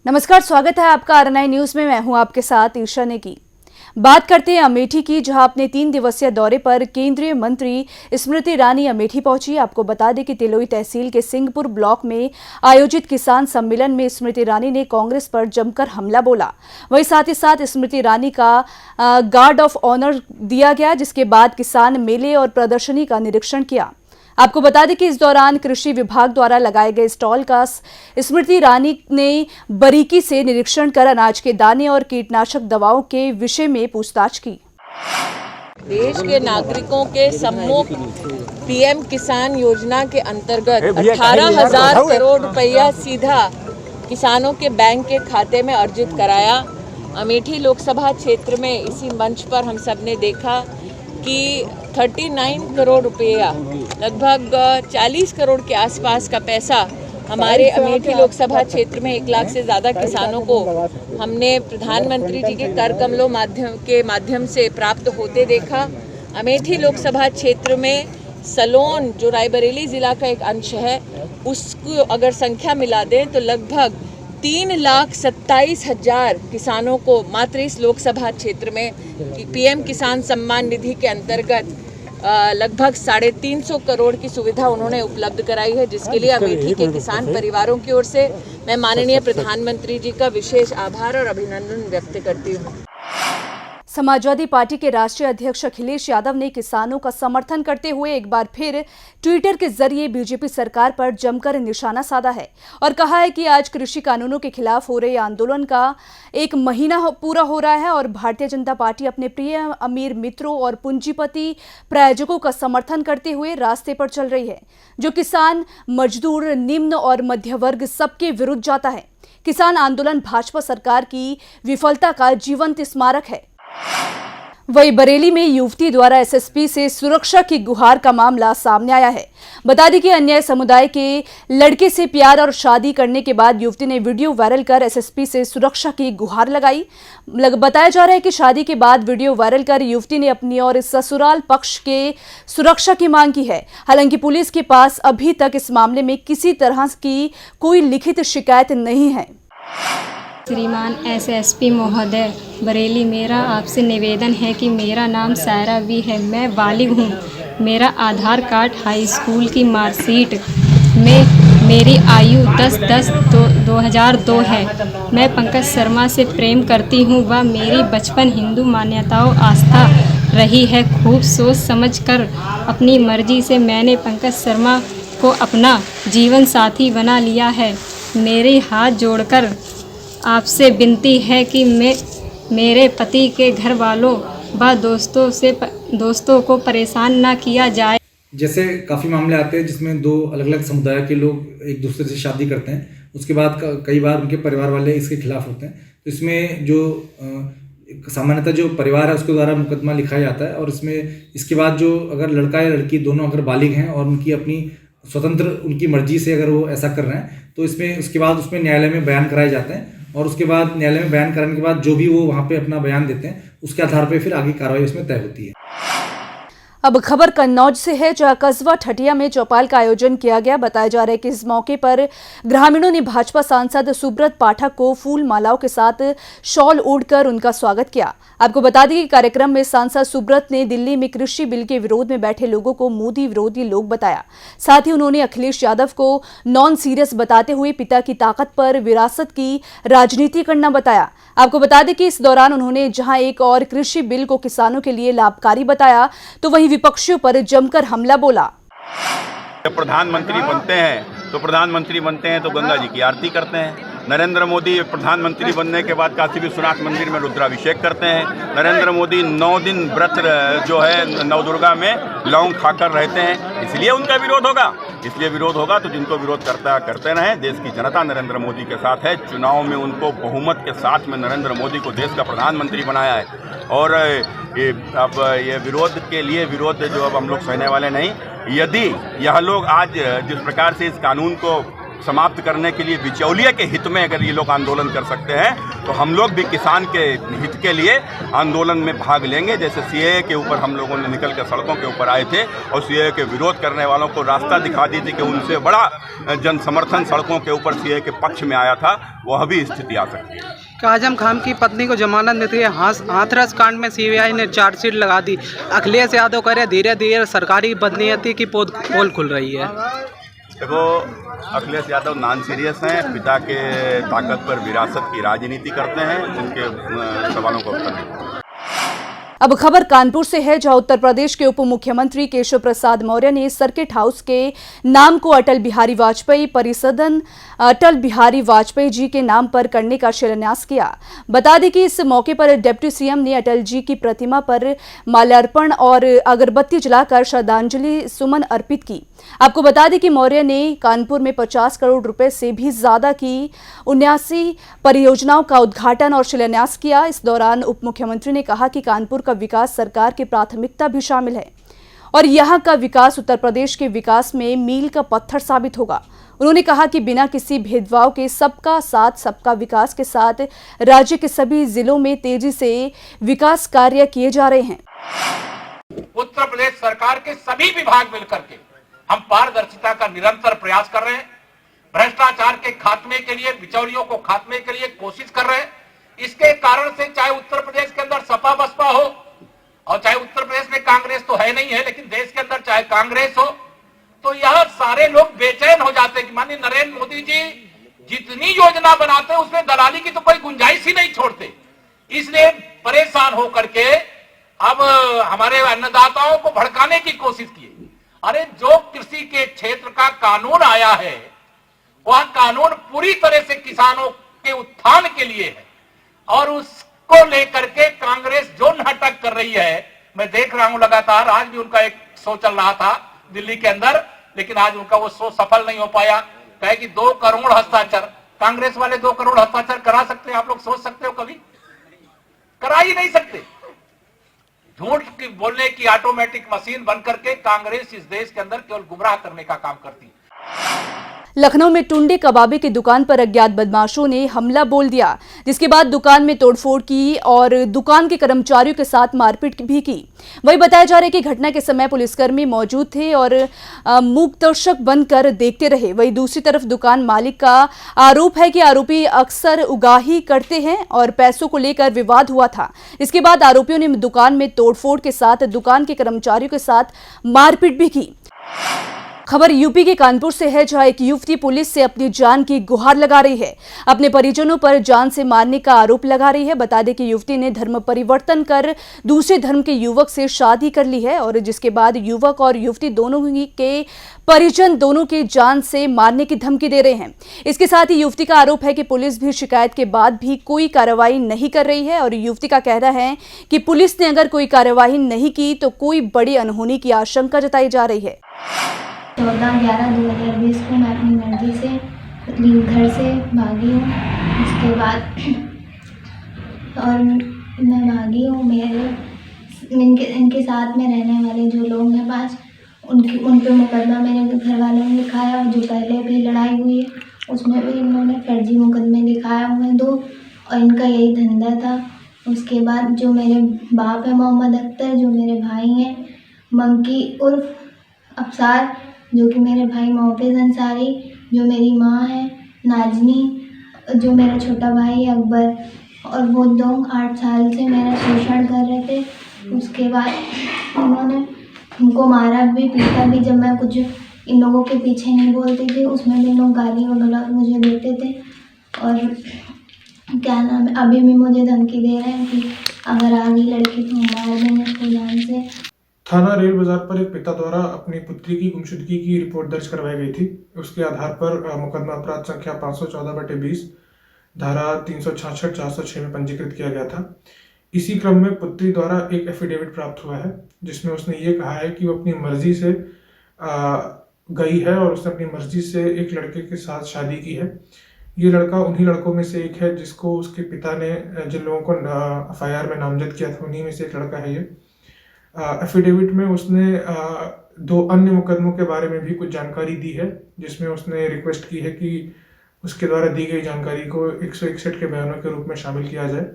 नमस्कार, स्वागत है आपका RNI न्यूज में। मैं हूं आपके साथ ईशा नेगी। बात करते हैं अमेठी की, जहां अपने 3 दिवसीय दौरे पर केंद्रीय मंत्री स्मृति ईरानी अमेठी पहुंची। आपको बता दें कि तिलोई तहसील के सिंहपुर ब्लॉक में आयोजित किसान सम्मेलन में स्मृति ईरानी ने कांग्रेस पर जमकर हमला बोला। वहीं साथ ही साथ स्मृति ईरानी का गार्ड ऑफ ऑनर दिया गया, जिसके बाद किसान मेले और प्रदर्शनी का निरीक्षण किया। आपको बता दें कि इस दौरान कृषि विभाग द्वारा लगाए गए स्टॉल का स्मृति ईरानी ने बारीकी से निरीक्षण कर अनाज के दाने और कीटनाशक दवाओं के विषय में पूछताछ की। देश के नागरिकों के सम्मुख पीएम किसान योजना के अंतर्गत 18,000 करोड़ रुपया सीधा किसानों के बैंक के खाते में अर्जित कराया। अमेठी लोकसभा क्षेत्र में इसी मंच पर हम सब ने देखा कि 39 करोड़ रुपया, लगभग 40 करोड़ के आसपास का पैसा हमारे अमेठी लोकसभा क्षेत्र में 1 लाख से ज़्यादा किसानों को हमने प्रधानमंत्री जी के कर कमलों के माध्यम से प्राप्त होते देखा। अमेठी लोकसभा क्षेत्र में सलोन, जो रायबरेली ज़िला का एक अंश है, उसको अगर संख्या मिला दें तो लगभग 3,27,000 किसानों को मात्र इस लोकसभा क्षेत्र में पीएम किसान सम्मान निधि के अंतर्गत लगभग 350 करोड़ की सुविधा उन्होंने उपलब्ध कराई है, जिसके लिए अमेठी के किसान परिवारों की ओर से मैं माननीय प्रधानमंत्री जी का विशेष आभार और अभिनंदन व्यक्त करती हूँ। समाजवादी पार्टी के राष्ट्रीय अध्यक्ष अखिलेश यादव ने किसानों का समर्थन करते हुए एक बार फिर ट्विटर के जरिए बीजेपी सरकार पर जमकर निशाना साधा है और कहा है कि आज कृषि कानूनों के खिलाफ हो रहे आंदोलन का 1 महीना पूरा हो रहा है और भारतीय जनता पार्टी अपने प्रिय अमीर मित्रों और पूंजीपति प्रायोजकों का समर्थन करते हुए रास्ते पर चल रही है, जो किसान, मजदूर, निम्न और मध्य वर्ग सबके विरुद्ध जाता है। किसान आंदोलन भाजपा सरकार की विफलता का जीवंत स्मारक है। वहीं बरेली में युवती द्वारा एसएसपी से सुरक्षा की गुहार का मामला सामने आया है। बता दें कि अन्य समुदाय के लड़के से प्यार और शादी करने के बाद युवती ने वीडियो वायरल कर एसएसपी से सुरक्षा की गुहार लगाई। बताया जा रहा है कि शादी के बाद वीडियो वायरल कर युवती ने अपनी और ससुराल पक्ष के सुरक्षा की मांग की है। हालांकि पुलिस के पास अभी तक इस मामले में किसी तरह की कोई लिखित शिकायत नहीं है। श्रीमान एसएसपी महोदय बरेली, मेरा आपसे निवेदन है कि मेरा नाम सायरा वी है, मैं बालिग हूँ। मेरा आधार कार्ड, हाई स्कूल की मार्कशीट में मेरी आयु 10/10/2002 है। मैं पंकज शर्मा से प्रेम करती हूँ। वह मेरी बचपन हिंदू मान्यताओं आस्था रही है। खूब सोच समझ कर अपनी मर्जी से मैंने पंकज शर्मा को अपना जीवन साथी बना लिया है। मेरे हाथ जोड़कर आपसे विनती है कि मेरे पति के घर वालों व दोस्तों को परेशान ना किया जाए। जैसे काफ़ी मामले आते हैं जिसमें 2 अलग अलग समुदाय के लोग एक दूसरे से शादी करते हैं, उसके बाद कई बार उनके परिवार वाले इसके खिलाफ होते हैं। तो इसमें जो सामान्यतः जो परिवार है उसके द्वारा मुकदमा लिखाया जाता है और इसमें इसके बाद जो अगर लड़का या लड़की दोनों अगर बालिग हैं और उनकी अपनी स्वतंत्र उनकी मर्जी से अगर वो ऐसा कर रहे हैं तो इसमें उसके बाद उसमें न्यायालय में बयान कराए जाते हैं और उसके बाद न्यायालय में बयान कराने के बाद जो भी वो वहाँ पे अपना बयान देते हैं उसके आधार पे फिर आगे कार्रवाई उसमें तय होती है। अब खबर कन्नौज से है, जहां कस्बा ठटिया में चौपाल का आयोजन किया गया। बताया जा रहा है कि इस मौके पर ग्रामीणों ने भाजपा सांसद सुब्रत पाठक को फूल मालाओं के साथ शॉल ओढ़कर उनका स्वागत किया। आपको बता दें कि कार्यक्रम में सांसद सुब्रत ने दिल्ली में कृषि बिल के विरोध में बैठे लोगों को मोदी विरोधी लोग बताया। साथ ही उन्होंने अखिलेश यादव को नॉन सीरियस बताते हुए पिता की ताकत पर विरासत की राजनीति करना बताया। आपको बता दें कि इस दौरान उन्होंने जहां एक और कृषि बिल को किसानों के लिए लाभकारी बताया, तो वहीं विपक्षियों पर जमकर हमला बोला। प्रधानमंत्री बनते हैं तो गंगा जी की आरती करते हैं। नरेंद्र मोदी प्रधानमंत्री बनने के बाद काशी विश्वनाथ मंदिर में रुद्राभिषेक करते हैं। नरेंद्र मोदी 9 दिन व्रत जो है नवदुर्गा में लौंग खाकर रहते हैं, इसलिए उनका विरोध होगा। तो जिनको विरोध करते रहें। देश की जनता नरेंद्र मोदी के साथ है। चुनाव में उनको बहुमत के साथ में नरेंद्र मोदी को देश का प्रधानमंत्री बनाया है और अब ये विरोध के लिए जो अब हम लोग सहने वाले नहीं। यदि यह लोग आज जिस प्रकार से इस कानून को समाप्त करने के लिए बिचौलिए के हित में अगर ये लोग आंदोलन कर सकते हैं तो हम लोग भी किसान के हित के लिए आंदोलन में भाग लेंगे। जैसे सीएए के ऊपर हम लोगों ने निकल कर सड़कों के ऊपर आए थे और सीएए के विरोध करने वालों को रास्ता दिखा दी थी कि उनसे बड़ा जन समर्थन सड़कों के ऊपर सीएए के पक्ष में आया था, वह भी स्थिति आ सकती है। आजम खान की पत्नी को जमानत देती है। हाथरस कांड में सीबीआई ने चार्जशीट लगा दी। अखिलेश यादव कह रहे धीरे धीरे सरकारी बदनीयती की पोल खुल रही है। देखो, अखिलेश यादव नॉन सीरियस हैं, पिता के ताकत पर विरासत की राजनीति करते हैं, उनके सवालों को उत्तर नहीं। अब खबर कानपुर से है, जहां उत्तर प्रदेश के उप मुख्यमंत्री केशव प्रसाद मौर्य ने सर्किट हाउस के नाम को अटल बिहारी वाजपेयी परिसदन अटल बिहारी वाजपेयी जी के नाम पर करने का शिलान्यास किया। बता दें कि इस मौके पर डिप्टी सीएम ने अटल जी की प्रतिमा पर माल्यार्पण और अगरबत्ती जलाकर श्रद्धांजलि सुमन अर्पित की। आपको बता दें कि मौर्य ने कानपुर में 50 करोड़ रुपए से भी ज्यादा की 79 परियोजनाओं का उद्घाटन और शिलान्यास किया। इस दौरान उप मुख्यमंत्री ने कहा कि कानपुर का विकास सरकार की प्राथमिकता भी शामिल है और यहां का विकास उत्तर प्रदेश के विकास में मील का पत्थर साबित होगा। उन्होंने कहा कि बिना किसी भेदभाव के सबका साथ सबका विकास के साथ राज्य के सभी जिलों में तेजी से विकास कार्य किए जा रहे हैं। उत्तर प्रदेश सरकार के सभी विभाग मिलकर के हम पारदर्शिता का निरंतर प्रयास कर रहे हैं। भ्रष्टाचार के खात्मे के लिए, बिचौलियों को खात्मे के लिए कोशिश कर रहे हैं। इसके कारण से चाहे उत्तर प्रदेश के अंदर सपा बसपा हो और चाहे उत्तर प्रदेश में कांग्रेस तो है नहीं है, लेकिन देश के अंदर चाहे कांग्रेस हो, तो यह सारे लोग बेचैन हो जाते हैं कि माननीय नरेंद्र मोदी जी जितनी योजना बनाते हैं उसमें दलाली की तो कोई गुंजाइश ही नहीं छोड़ते। इसलिए परेशान होकर के अब हमारे अन्नदाताओं को भड़काने की कोशिश की। अरे जो कृषि के क्षेत्र का कानून आया है वह कानून पूरी तरह से किसानों के उत्थान के लिए है और उसको लेकर के कांग्रेस जो नाटक कर रही है मैं देख रहा हूं लगातार। आज भी उनका एक शो चल रहा था दिल्ली के अंदर, लेकिन आज उनका वो शो सफल नहीं हो पाया। कहे कि 2 करोड़ हस्ताक्षर, कांग्रेस वाले 2 करोड़ हस्ताक्षर करा सकते हैं? आप लोग सोच सकते हो? कभी करा ही नहीं सकते। झूठ की बोलने की ऑटोमेटिक मशीन बनकर के कांग्रेस इस देश के अंदर केवल गुमराह करने का काम करती है। लखनऊ में टुंडे कबाबे की दुकान पर अज्ञात बदमाशों ने हमला बोल दिया, जिसके बाद दुकान में तोड़फोड़ की और दुकान के कर्मचारियों के साथ मारपीट भी की। वही बताया जा रहा है कि घटना के समय पुलिसकर्मी मौजूद थे और मूक दर्शक बनकर देखते रहे। वही दूसरी तरफ दुकान मालिक का आरोप है कि आरोपी अक्सर उगाही करते हैं और पैसों को लेकर विवाद हुआ था। इसके बाद आरोपियों ने दुकान में तोड़फोड़ के साथ दुकान के कर्मचारियों के साथ मारपीट भी की। खबर यूपी के कानपुर से है, जहां एक युवती पुलिस से अपनी जान की गुहार लगा रही है। अपने परिजनों पर जान से मारने का आरोप लगा रही है। बता दें कि युवती ने धर्म परिवर्तन कर दूसरे धर्म के युवक से शादी कर ली है और जिसके बाद युवक और युवती दोनों के परिजन दोनों की जान से मारने की धमकी दे रहे हैं। इसके साथ ही युवती का आरोप है कि पुलिस भी शिकायत के बाद भी कोई कार्रवाई नहीं कर रही है और युवती का कहना है कि पुलिस ने अगर कोई कार्रवाई नहीं की तो कोई बड़ी अनहोनी की आशंका जताई जा रही है। 14/11/2020 को मैं अपनी मर्जी से घर से भागी हूँ। उसके बाद और मैं भागी हूँ। इनके साथ में रहने वाले जो लोग हैं 5, उन पे मुकदमा मेरे घर वालों ने लिखाया और जो पहले भी लड़ाई हुई है उसमें भी इन्होंने फर्जी मुकदमे लिखाया हुए हैं 2 और इनका यही धंधा था। उसके बाद जो मेरे बाप है मोहम्मद अख्तर, जो मेरे भाई हैं मंकी उर्फ अफसार, जो कि मेरे भाई मोहफिज अंसारी, जो मेरी माँ है नाजनी, जो मेरा छोटा भाई है अकबर, और वो लोग 8 साल से मेरा शोषण कर रहे थे। उसके बाद उन्होंने हमको मारा भी, पीटा भी। जब मैं कुछ इन लोगों के पीछे नहीं बोलती थी उसमें भी लोग गाली वगैरह मुझे देते थे और क्या नाम है, अभी भी मुझे धमकी दे रहे हैं कि अगर आ गई लड़की तो मार देंगे उसको जान से। थाना रेल बाजार पर एक पिता द्वारा अपनी पुत्री की गुमशुदगी की रिपोर्ट दर्ज करवाई गई थी। उसके आधार पर मुकदमा अपराध संख्या 514/20 धारा 366, 406 में पंजीकृत किया गया था। इसी क्रम में पुत्री द्वारा एक एफिडेविट प्राप्त हुआ है जिसमें उसने ये कहा है कि वो अपनी मर्जी से गई है और उसने अपनी मर्जी से एक लड़के के साथ शादी की है। ये लड़का उन्हीं लड़कों में से एक है जिसको उसके पिता ने, जिन लोगों को FIR में नामजद किया था, उन्हीं में से एक लड़का है ये। एफिडेविट में उसने 2 अन्य मुकदमों के बारे में भी कुछ जानकारी दी है, जिसमें उसने रिक्वेस्ट की है कि उसके द्वारा दी गई जानकारी को 161 के बयानों के रूप में शामिल किया जाए।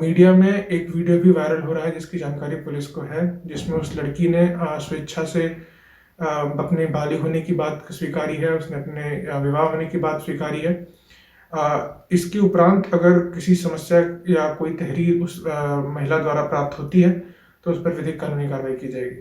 मीडिया में एक वीडियो भी वायरल हो रहा है जिसकी जानकारी पुलिस को है, जिसमें उस लड़की ने स्वेच्छा से अपने बालिग होने की बात स्वीकारी है, उसने अपने विवाह होने की बात स्वीकारी है। इसके उपरांत अगर किसी समस्या या कोई तहरीर उस महिला द्वारा प्राप्त होती है तो उस पर विधिक कानूनी कार्रवाई की जाएगी।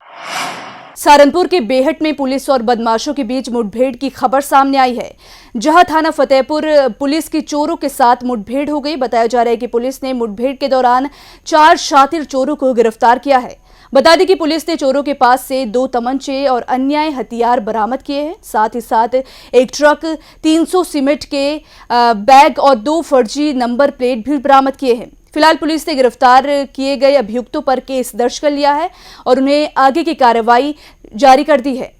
सहारनपुर के बेहट में पुलिस और बदमाशों के बीच मुठभेड़ की खबर सामने आई है, जहां थाना फतेहपुर पुलिस की चोरों के साथ मुठभेड़ हो गई। बताया जा रहा है कि पुलिस ने मुठभेड़ के दौरान 4 शातिर चोरों को गिरफ्तार किया है। बता दें कि पुलिस ने चोरों के पास से 2 तमंचे और अन्य हथियार बरामद किए हैं। साथ ही साथ एक ट्रक, 300 सीमेंट के बैग और 2 फर्जी नंबर प्लेट भी बरामद किए हैं। फिलहाल पुलिस ने गिरफ्तार किए गए अभियुक्तों पर केस दर्ज कर लिया है और उन्हें आगे की कार्रवाई जारी कर दी है।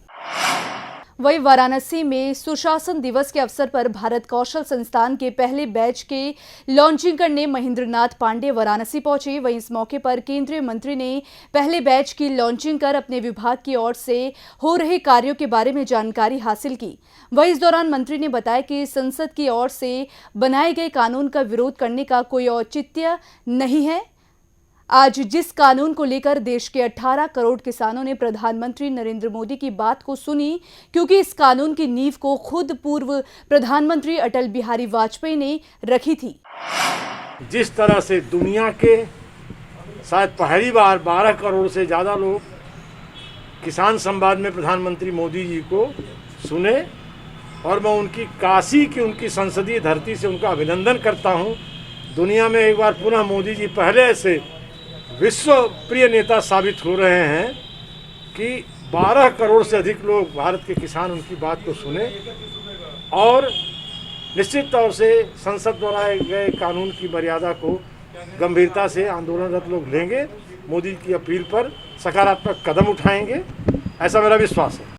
वहीं वाराणसी में सुशासन दिवस के अवसर पर भारत कौशल संस्थान के पहले बैच के लॉन्चिंग करने महेंद्रनाथ पांडे वाराणसी पहुंचे। वहीं इस मौके पर केंद्रीय मंत्री ने पहले बैच की लॉन्चिंग कर अपने विभाग की ओर से हो रहे कार्यों के बारे में जानकारी हासिल की। वहीं इस दौरान मंत्री ने बताया कि संसद की ओर से बनाए गए कानून का विरोध करने का कोई औचित्य नहीं है। आज जिस कानून को लेकर देश के 18 करोड़ किसानों ने प्रधानमंत्री नरेंद्र मोदी की बात को सुनी, क्योंकि इस कानून की नींव को खुद पूर्व प्रधानमंत्री अटल बिहारी वाजपेयी ने रखी थी। जिस तरह से दुनिया के शायद पहली बार 12 करोड़ से ज़्यादा लोग किसान संवाद में प्रधानमंत्री मोदी जी को सुने, और मैं उनकी काशी की उनकी संसदीय धरती से उनका अभिनंदन करता हूं। दुनिया में एक बार पुनः मोदी जी पहले से विश्व प्रिय नेता साबित हो रहे हैं कि 12 करोड़ से अधिक लोग भारत के किसान उनकी बात को सुने, और निश्चित तौर से संसद द्वारा गए कानून की मर्यादा को गंभीरता से आंदोलनरत लोग लेंगे, मोदी की अपील पर सकारात्मक कदम उठाएंगे, ऐसा मेरा विश्वास है।